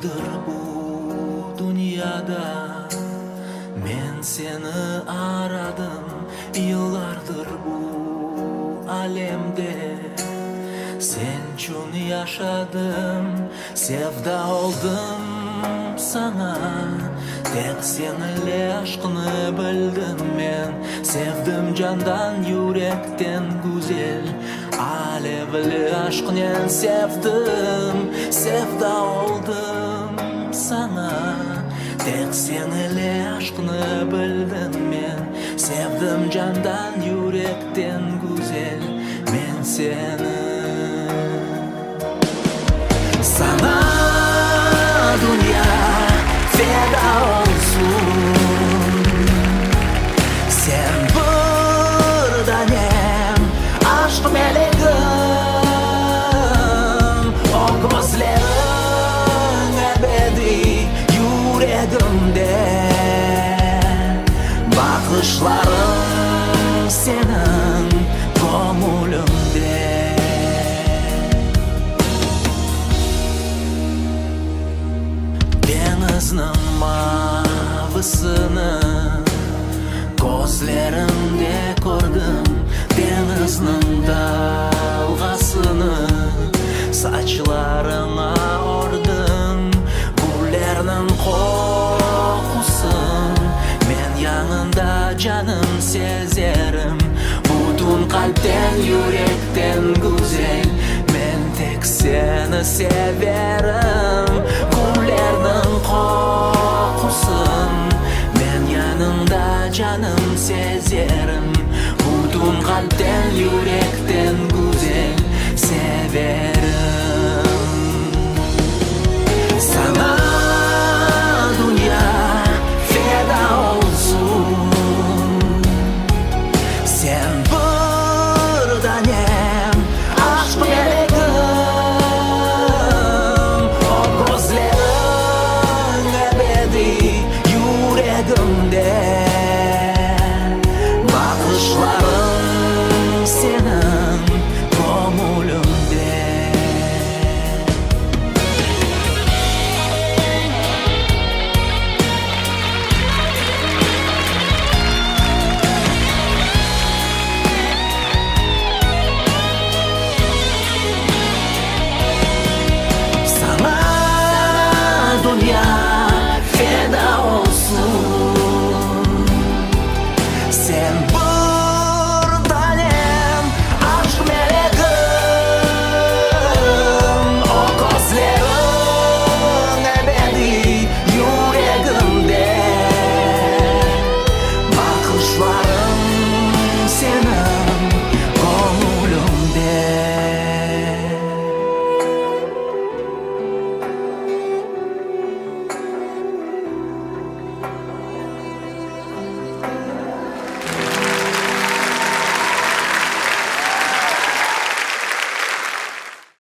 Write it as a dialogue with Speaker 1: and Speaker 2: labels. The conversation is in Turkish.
Speaker 1: Yıllardır bu dünyada men seni aradım. Yıllardır bu alemde sen için yaşadım. Sevda oldum sana, tek seninle aşkını bildim men. Sevdim candan, yürekten güzel, alevli aşkını sevdim. Sevda oldum sana, tek seninle aşkını bildim men. Sevdim candan, yürekten güzel, men seni. Sana dünya feda olsun. Sen bir tanem, aşk meleğim. O gözlerin ebedi yüreğimde, bakışların senin gönlümde. Denizin mavisini gözlerimde gördüm. Denizin dalgasını saçlarına